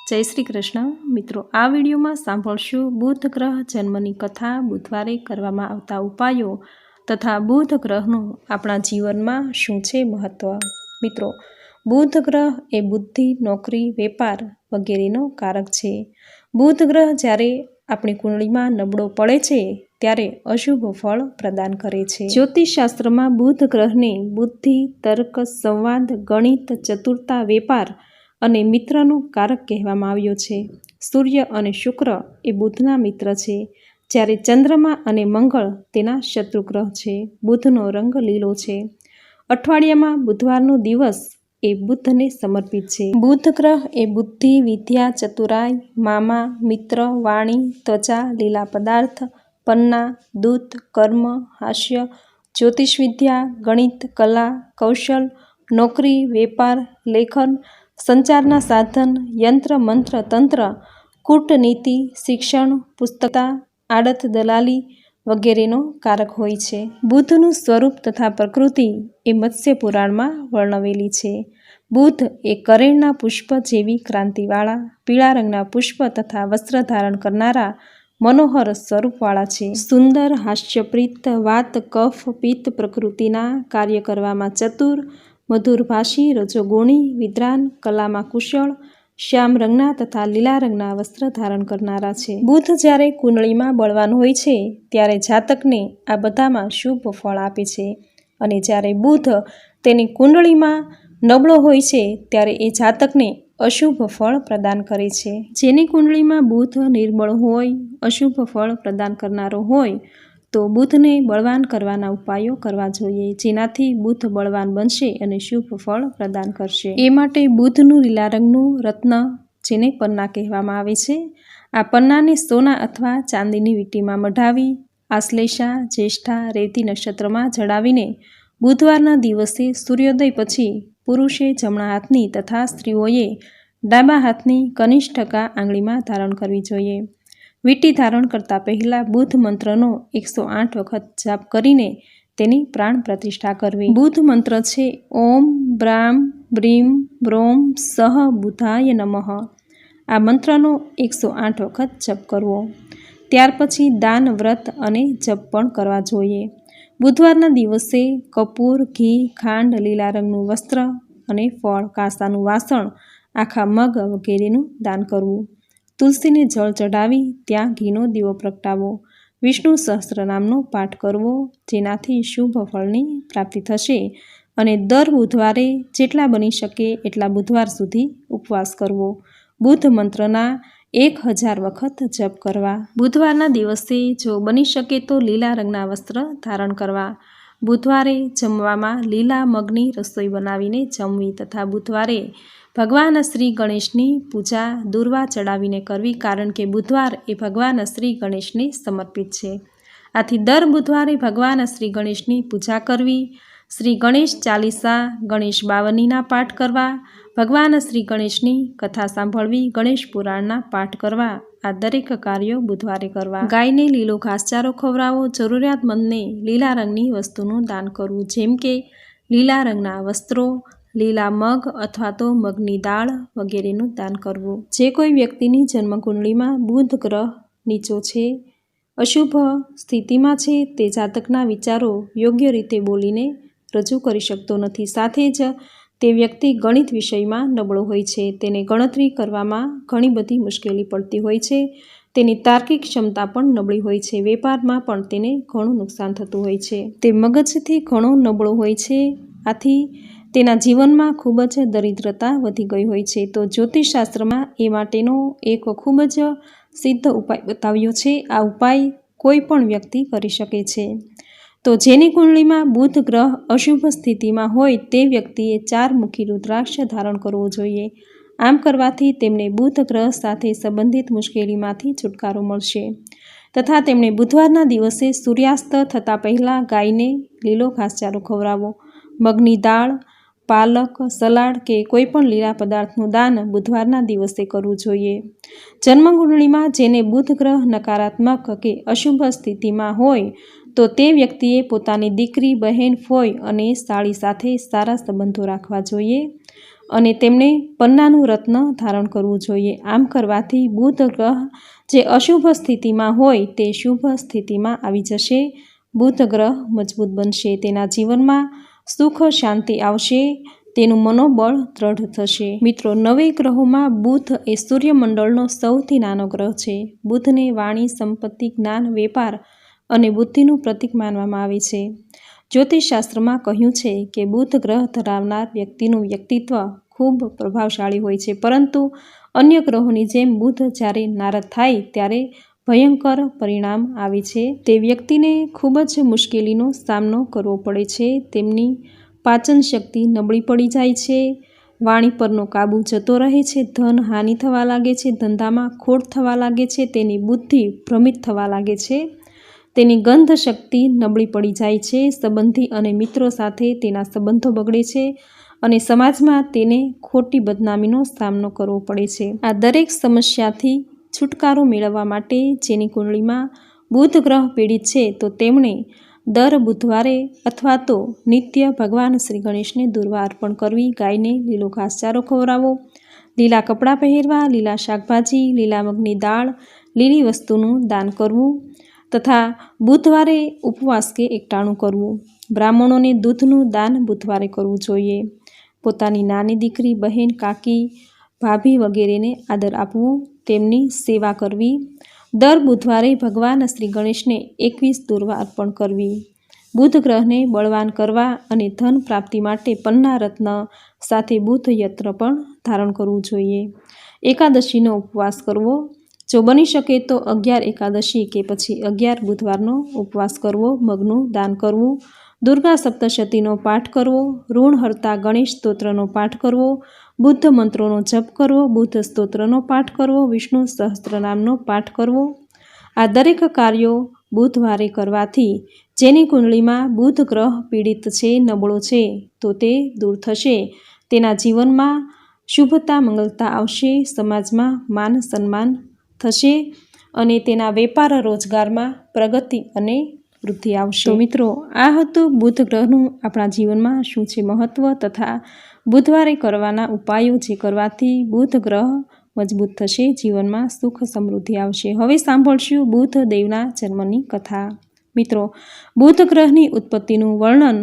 જય શ્રી કૃષ્ણ મિત્રો, આ વિડીયોમાં સાંભળશું બુધ ગ્રહ જન્મની કથા, બુધવારે કરવામાં આવતા ઉપાયો તથા બુધ ગ્રહનું આપણા જીવનમાં શું છે મહત્વ। મિત્રો, બુધ ગ્રહ એ બુદ્ધિ, નોકરી, વેપાર વગેરેનો કારક છે। બુધ ગ્રહ જ્યારે આપણી કુંડળીમાં નબળો પડે છે ત્યારે અશુભ ફળ પ્રદાન કરે છે। જ્યોતિષશાસ્ત્રમાં બુધ ગ્રહને બુદ્ધિ, તર્ક, સંવાદ, ગણિત, ચતુરતા, વેપાર અને મિત્રનું કારક કહેવામાં આવ્યો છે। સૂર્ય અને શુક્ર એ બુધના મિત્ર છે, જ્યારે ચંદ્રમા અને મંગળ તેના શત્રુ ગ્રહ છે। બુધનો રંગ લીલો છે। અઠવાડિયામાં બુધવારનો દિવસ એ બુધને સમર્પિત છે। બુધ ગ્રહ એ બુદ્ધિ, વિદ્યા, ચતુરાઈ, મામા, મિત્ર, વાણી, ત્વચા, લીલા પદાર્થ, પન્ના, દૂત, કર્મ, હાસ્ય, જ્યોતિષવિદ્યા, ગણિત, કલા, કૌશલ, નોકરી, વેપાર, લેખન, સંચારના સાધન, યંત્ર, મંત્ર, તંત્ર, કૂટનીતિ, શિક્ષણ, પુસ્તકતા, આડત, દલાલી વગેરેનો કારક હોય છે। બુધનું સ્વરૂપ તથા પ્રકૃતિ એ મત્સ્ય પુરાણમાં વર્ણવેલી છે। બુધ એ કરેણના પુષ્પ જેવી ક્રાંતિવાળા પીળા રંગના પુષ્પ તથા વસ્ત્ર ધારણ કરનારા મનોહર સ્વરૂપવાળા છે। સુંદર, હાસ્યપ્રીત, વાત, કફ, પિત્ત પ્રકૃતિના કાર્ય કરવામાં ચતુર, મધુરભાષી, રજોગુણી, વિદ્વાન, કલામાં કુશળ, શ્યામ રંગના તથા લીલા રંગના વસ્ત્ર ધારણ કરનારા છે। બુધ જ્યારે કુંડળીમાં બળવાન હોય છે ત્યારે જાતકને આ બધામાં શુભ ફળ આપે છે, અને જ્યારે બુધ તેની કુંડળીમાં નબળો હોય છે ત્યારે એ જાતકને અશુભ ફળ પ્રદાન કરે છે। જેની કુંડળીમાં બુધ નિર્બળ હોય, અશુભ ફળ પ્રદાન કરનારો હોય તો બુધને બળવાન કરવાના ઉપાયો કરવા જોઈએ, જેનાથી બુધ બળવાન બનશે અને શુભ ફળ પ્રદાન કરશે। એ માટે બુધનું લીલા રંગનું રત્ન, જેને પન્ના કહેવામાં આવે છે, આ પન્નાને સોના અથવા ચાંદીની વીંટીમાં મઢાવી આશ્લેષા, જ્યેષ્ઠા, રેવતી નક્ષત્રમાં જડાવીને બુધવારના દિવસે સૂર્યોદય પછી પુરુષે જમણા હાથની તથા સ્ત્રીઓએ ડાબા હાથની કનિષ્ઠકા આંગળીમાં ધારણ કરવી જોઈએ। વીંટી ધારણ કરતા પહેલા બુધ મંત્રનો 108 વખત જાપ કરીને તેની પ્રાણ પ્રતિષ્ઠા કરવી। બુધ મંત્ર છે ઓમ બ્રામ બ્રીમ બ્રોમ સહ બુધાય નમઃ। આ મંત્રનો 108 વખત જપ કરવો। ત્યાર પછી દાન, વ્રત અને જપ પણ કરવા જોઈએ। બુધવારના દિવસે કપૂર, ઘી, ખાંડ, લીલા રંગનું વસ્ત્ર અને ફળ, કાંસાનું વાસણ, આખા મગ વગેરેનું દાન કરવું। તુલસીને જળ ચઢાવી ત્યાં ઘીનો દીવો પ્રગટાવો। વિષ્ણુ સહસ્ત્રનામનો પાઠ કરવો, જેનાથી શુભ ફળની પ્રાપ્તિ થશે, અને દર બુધવારે જેટલા બની શકે એટલા બુધવાર સુધી ઉપવાસ કરવો। બુધ મંત્રના 1000 વખત જપ કરવા। બુધવારના દિવસે જો બની શકે તો લીલા રંગના વસ્ત્ર ધારણ કરવા। બુધવારે જમવામાં લીલા મગની રસોઈ બનાવીને જમવી તથા બુધવારે ભગવાન શ્રી ગણેશની પૂજા દૂર્વા ચડાવીને કરવી, કારણ કે બુધવાર એ ભગવાન શ્રી ગણેશને સમર્પિત છે। આથી દર બુધવારે ભગવાન શ્રી ગણેશની પૂજા કરવી, શ્રી ગણેશ ચાલીસા, ગણેશ બાવનીના પાઠ કરવા, ભગવાન શ્રી ગણેશની કથા સાંભળવી, ગણેશ પુરાણના પાઠ કરવા, આ દરેક કાર્યો બુધવારે કરવા। ગાયને લીલો ઘાસચારો ખવડાવો। જરૂરિયાતમંદને લીલા રંગની વસ્તુનું દાન કરવું, જેમ કે લીલા રંગના વસ્ત્રો, લીલા મગ અથવા તો મગની દાળ વગેરેનું દાન કરવું। જે કોઈ વ્યક્તિની જન્મકુંડળીમાં બુધ ગ્રહ નીચો છે, અશુભ સ્થિતિમાં છે, તે જાતકના વિચારો યોગ્ય રીતે બોલીને રજૂ કરી શકતો નથી। સાથે જ તે વ્યક્તિ ગણિત વિષયમાં નબળો હોય છે, તેને ગણતરી કરવામાં ઘણી બધી મુશ્કેલી પડતી હોય છે, તેની તાર્કિક ક્ષમતા પણ નબળી હોય છે, વેપારમાં પણ તેને ઘણું નુકસાન થતું હોય છે, તે મગજથી ઘણો નબળો હોય છે, આથી તેના જીવનમાં ખૂબ જ દરિદ્રતા વધી ગઈ હોય છે। તો જ્યોતિષશાસ્ત્રમાં એ માટેનો એક ખૂબ જ સિદ્ધ ઉપાય બતાવ્યો છે। આ ઉપાય કોઈ પણ વ્યક્તિ કરી શકે છે। તો જેની કુંડળીમાં બુધ ગ્રહ અશુભ સ્થિતિમાં હોય તે વ્યક્તિએ 4 મુખી રુદ્રાક્ષ ધારણ કરવો જોઈએ। આમ કરવાથી તેમને બુધ ગ્રહ સાથે સંબંધિત મુશ્કેલીમાંથી છુટકારો મળશે, તથા તેમણે બુધવારના દિવસે સૂર્યાસ્ત થતાં પહેલાં ગાયને લીલો ઘાસચારો ખવડાવો। મગની દાળ, પાલક, સલાડ કે કોઈ પણ લીલા પદાર્થનું દાન બુધવારના દિવસે કરવું જોઈએ। જન્મકુંડળીમાં જેને બુધ ગ્રહ નકારાત્મક કે અશુભ સ્થિતિમાં હોય તો તે વ્યક્તિએ પોતાની દીકરી, બહેન, ફોઈ અને સાળી સાથે સારા સંબંધો રાખવા જોઈએ। અને તેમણે પન્નાનું રત્ન ધારણ કરવું જોઈએ. આમ કરવાથી બુધ ગ્રહ જે અશુભ સ્થિતિમાં હોય તે શુભ સ્થિતિમાં આવી જશે. બુધ ગ્રહ મજબૂત બનશે. તેના જીવનમાં સુખ શાંતિ આવશે. તેનું મનોબળ દ્રઢ થશે. મિત્રો, 9 ગ્રહોમાં બુધ એ સૂર્યમંડળનો સૌથી નાનો ગ્રહ છે. બુધને વાણી, સંપત્તિ, જ્ઞાન, વેપાર અને બુદ્ધિનું પ્રતીક માનવામાં આવે છે. જ્યોતિષશાસ્ત્રમાં કહ્યું છે કે બુધ ગ્રહ ધરાવનાર વ્યક્તિનું વ્યક્તિત્વ ખૂબ પ્રભાવશાળી હોય છે, પરંતુ અન્ય ગ્રહોની જેમ બુધ જ્યારે નારાજ થાય ત્યારે ભયંકર પરિણામ આવે છે. તે વ્યક્તિને ખૂબ જ મુશ્કેલીનો સામનો કરવો પડે છે. તેમની પાચન શક્તિ નબળી પડી જાય છે. વાણી પરનો કાબુ જતો રહે છે. ધન હાનિ થવા લાગે છે. ધંધામાં ખોટ થવા લાગે છે. તેની બુદ્ધિ ભ્રમિત થવા લાગે છે. તેની ગંધ શક્તિ નબળી પડી જાય છે. સંબંધી અને મિત્રો સાથે તેના સંબંધો બગડે છે અને સમાજમાં તેને ખોટી બદનામીનો સામનો કરવો પડે છે. આ દરેક સમસ્યાથી છુટકારો મેળવવા માટે જેની કુંડળીમાં બુધ ગ્રહ પીડિત છે તો તેમણે દર બુધવારે અથવા તો નિત્ય ભગવાન શ્રી ગણેશને દુર્વા અર્પણ કરવી, ગાયને લીલો ઘાસચારો ખવડાવવો, લીલા કપડાં પહેરવા, લીલા શાકભાજી, લીલા મગની દાળ, લીલી વસ્તુનું દાન કરવું તથા બુધવારે ઉપવાસ કે એકટાણું કરવું. બ્રાહ્મણોને દૂધનું દાન બુધવારે કરવું જોઈએ. પોતાની નાની દીકરી, બહેન, કાકી, ભાભી વગેરેને આદર આપવું, તેમની સેવા કરવી. દર બુધવારે ભગવાન શ્રી ગણેશને 21 દુર્વા અર્પણ કરવી. બુધ ગ્રહને બળવાન કરવા અને ધન પ્રાપ્તિ માટે પન્ના રત્ન સાથે બુધ યંત્ર પણ ધારણ કરવું જોઈએ. એકાદશીનો ઉપવાસ કરવો. જો બની શકે તો 11 એકાદશી કે પછી 11 બુધવારનો ઉપવાસ કરવો. મગનું દાન કરવું. દુર્ગા સપ્તશતીનો પાઠ કરવો. ઋણ હરતા ગણેશ સ્તોત્રનો પાઠ કરવો. બુદ્ધ મંત્રોનો જપ કરવો. બુદ્ધ સ્તોત્રનો પાઠ કરવો. વિષ્ણુ સહસ્ત્રનામનો પાઠ કરવો. આ દરેક કાર્યો બુધવારે કરવાથી જેની કુંડળીમાં બુધ ગ્રહ પીડિત છે, નબળો છે, તો તે દૂર થશે. તેના જીવનમાં શુભતા મંગલતા આવશે. સમાજમાં માન સન્માન થશે અને તેના વેપાર રોજગારમાં પ્રગતિ અને વૃદ્ધિ આવશે. તો મિત્રો, આ હતું બુધ ગ્રહનું આપણા જીવનમાં શું છે મહત્વ તથા બુધવારે કરવાના ઉપાયો જે કરવાથી બુધ ગ્રહ મજબૂત થશે, જીવનમાં સુખ સમૃદ્ધિ આવશે. હવે સાંભળશું બુધ દેવના જન્મની કથા. મિત્રો, બુધ ગ્રહની ઉત્પત્તિનું વર્ણન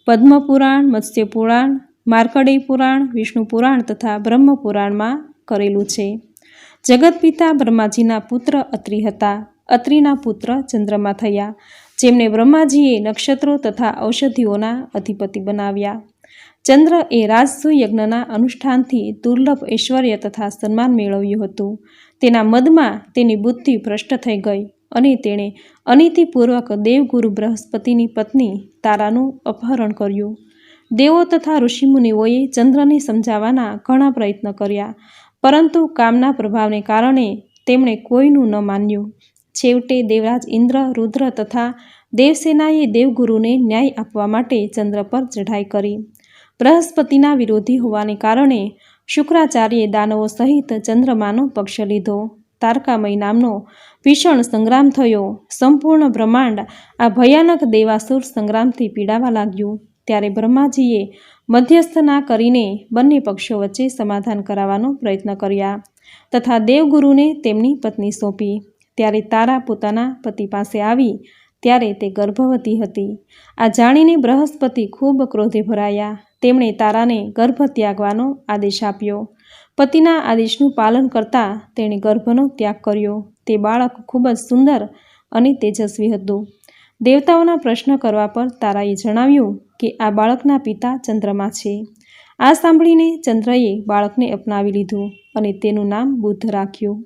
પદ્મપુરાણ, મત્સ્ય પુરાણ, માર્કંડેય પુરાણ, વિષ્ણુ પુરાણ તથા બ્રહ્મ પુરાણમાં કરેલું છે. જગતપિતા બ્રહ્માજીના પુત્ર અત્રિ હતા. અત્રિના પુત્ર ચંદ્રમા થયા, જેમને બ્રહ્માજીએ નક્ષત્રો તથા ઔષધિઓના અધિપતિ બનાવ્યા. ચંદ્ર એ રાજસૂય યજ્ઞના અનુષ્ઠાનથી દુર્લભ ઐશ્વર્ય તથા સન્માન મેળવ્યું હતું. તેના મદમાં તેની બુદ્ધિ ભ્રષ્ટ થઈ ગઈ અને તેણે અનીતિપૂર્વક દેવગુરુ બૃહસ્પતિની પત્ની તારાનું અપહરણ કર્યું. દેવો તથા ઋષિમુનિઓએ ચંદ્રને સમજાવવાના ઘણા પ્રયત્ન કર્યા, પરંતુ કામના પ્રભાવને કારણે તેમણે કોઈનું ન માન્યું. છેવટે દેવરાજ ઇન્દ્ર, રુદ્ર તથા દેવસેનાએ દેવગુરુને ન્યાય આપવા માટે ચંદ્ર પર ચઢાઈ કરી. બૃહસ્પતિના વિરોધી હોવાને કારણે શુક્રાચાર્યે દાનવો સહિત ચંદ્રમાનો પક્ષ લીધો. તારકામય નામનો ભીષણ સંગ્રામ થયો. સંપૂર્ણ બ્રહ્માંડ આ ભયાનક દેવાસુર સંગ્રામથી પીડાવા લાગ્યું. ત્યારે બ્રહ્માજીએ મધ્યસ્થના કરીને બંને પક્ષો વચ્ચે સમાધાન કરાવવાનો પ્રયત્ન કર્યા તથા દેવગુરુને તેમની પત્ની સોંપી. ત્યારે તારા પોતાના પતિ પાસે આવી ત્યારે તે ગર્ભવતી હતી. આ જાણીને બૃહસ્પતિ ખૂબ ક્રોધે ભરાયા. તેમણે તારાને ગર્ભ ત્યાગવાનો આદેશ આપ્યો. પતિના આદેશનું પાલન કરતાં તેણે ગર્ભનો ત્યાગ કર્યો. તે બાળક ખૂબ જ સુંદર અને તેજસ્વી હતું. દેવતાઓના પ્રશ્ન કરવા પર તારાએ જણાવ્યું કે આ બાળકના પિતા ચંદ્રમા છે. આ સાંભળીને ચંદ્રએ બાળકને અપનાવી લીધું અને તેનું નામ બુધ રાખ્યું.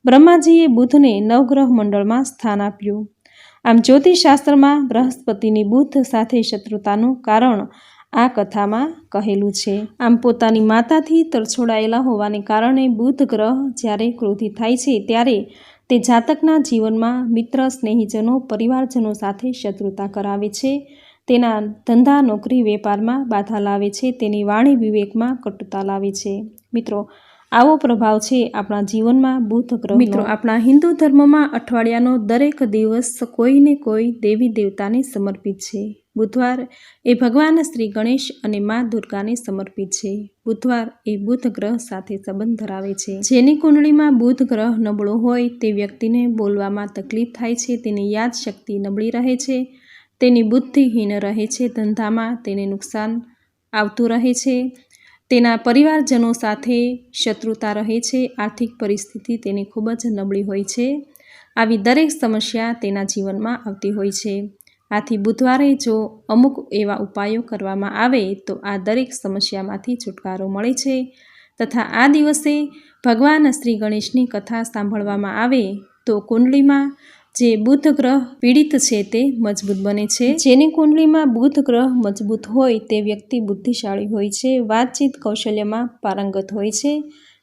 બ્રહ્માજીએ બુધને નવગ્રહ મંડળમાં સ્થાન આપ્યું. આમ જ્યોતિષશાસ્ત્રમાં બૃહસ્પતિની બુધ સાથે શત્રુતાનું કારણ આ કથામાં કહેલું છે. આમ પોતાની માતાથી તરછોડાયેલા હોવાને કારણે બુધ ગ્રહ જ્યારે ક્રોધિત થાય છે ત્યારે તે જાતકના જીવનમાં મિત્ર, સ્નેહીજનો, પરિવારજનો સાથે શત્રુતા કરાવે છે. તેના ધંધા, નોકરી, વેપારમાં બાધા લાવે છે. તેની વાણી વિવેકમાં કટુતા લાવે છે. મિત્રો, આવો પ્રભાવ છે આપણા જીવનમાં બુધ ગ્રહનો। મિત્રો, આપણા હિન્દુ ધર્મમાં અઠવાડિયાનો દરેક દિવસ કોઈને કોઈ દેવી દેવતાને સમર્પિત છે। બુધવાર એ ભગવાન શ્રી ગણેશ અને મા દુર્ગાને સમર્પિત છે। બુધવાર એ બુધ ગ્રહ સાથે સંબંધ ધરાવે છે। જેની કુંડળીમાં બુધ ગ્રહ નબળો હોય તે વ્યક્તિને બોલવામાં તકલીફ થાય છે, તેની યાદશક્તિ નબળી રહે છે, તેની બુદ્ધિહીન રહે છે, ધંધામાં તેને નુકસાન આવતું રહે છે, તેના પરિવારજનો સાથે શત્રુતા રહે છે, આર્થિક પરિસ્થિતિ તેની ખૂબ જ નબળી હોય છે। આવી દરેક સમસ્યા તેના જીવનમાં આવતી હોય છે। આથી બુધવારે જો અમુક એવા ઉપાયો કરવામાં આવે તો આ દરેક સમસ્યામાંથી છુટકારો મળે છે તથા આ દિવસે ભગવાન શ્રી ગણેશની કથા સાંભળવામાં આવે તો કુંડલીમાં જે બુધ ગ્રહ પીડિત છે તે મજબૂત બને છે। જેની કુંડલીમાં બુધ ગ્રહ મજબૂત હોય તે વ્યક્તિ બુદ્ધિશાળી હોય છે, વાતચીત કૌશલ્યમાં પારંગત હોય છે,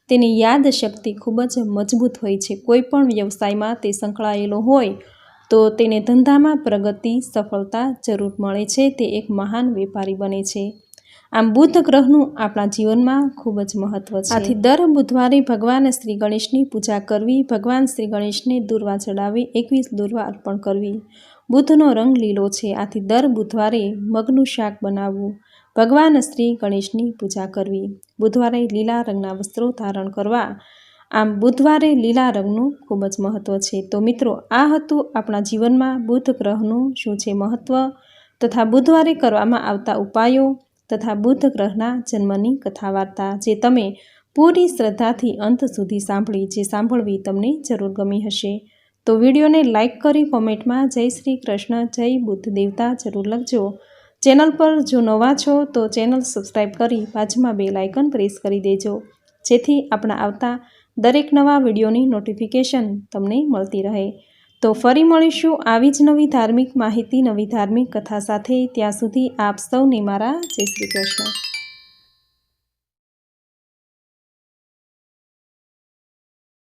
તેની યાદશક્તિ ખૂબ જ મજબૂત હોય છે। કોઈ પણ વ્યવસાયમાં તે સંકળાયેલો હોય તો તેને ધંધામાં પ્રગતિ સફળતા જરૂર મળે છે, તે એક મહાન વેપારી બને છે। આમ બુધ ગ્રહનું આપણા જીવનમાં ખૂબ જ મહત્વ છે। આથી દર બુધવારે ભગવાન શ્રી ગણેશની પૂજા કરવી, ભગવાન શ્રી ગણેશને દુર્વા ચડાવી, 21 દુર્વા અર્પણ કરવી। બુધનો રંગ લીલો છે, આથી દર બુધવારે મગનું શાક બનાવવું, ભગવાન શ્રી ગણેશની પૂજા કરવી, બુધવારે લીલા રંગના વસ્ત્રો ધારણ કરવા। આમ બુધવારે લીલા રંગનું ખૂબ જ મહત્વ છે। તો મિત્રો, આ હતું આપણા જીવનમાં બુધ ગ્રહનું શું છે મહત્વ તથા બુધવારે કરવામાં આવતા ઉપાયો તથા બુધ ગ્રહના જન્મની કથા વાર્તા, જે તમે પૂરી શ્રદ્ધાથી અંત સુધી સાંભળી, જે સાંભળવી તમને જરૂર ગમી હશે। તો વિડીયોને લાઇક કરી કોમેન્ટમાં જય શ્રી કૃષ્ણ, જય બુદ્ધ દેવતા જરૂર લખજો। ચેનલ પર જો નવા છો તો ચેનલ સબસ્ક્રાઈબ કરી બાજુમાં બેલ આઇકન પ્રેસ કરી દેજો, જેથી આપણા આવતા દરેક નવા વિડીયોની નોટિફિકેશન તમને મળતી રહે। તો ફરી મળીશું આવી જ નવી ધાર્મિક માહિતી, નવી ધાર્મિક કથા સાથે। ત્યાં સુધી આપ સૌને મારા જય શ્રી કૃષ્ણ।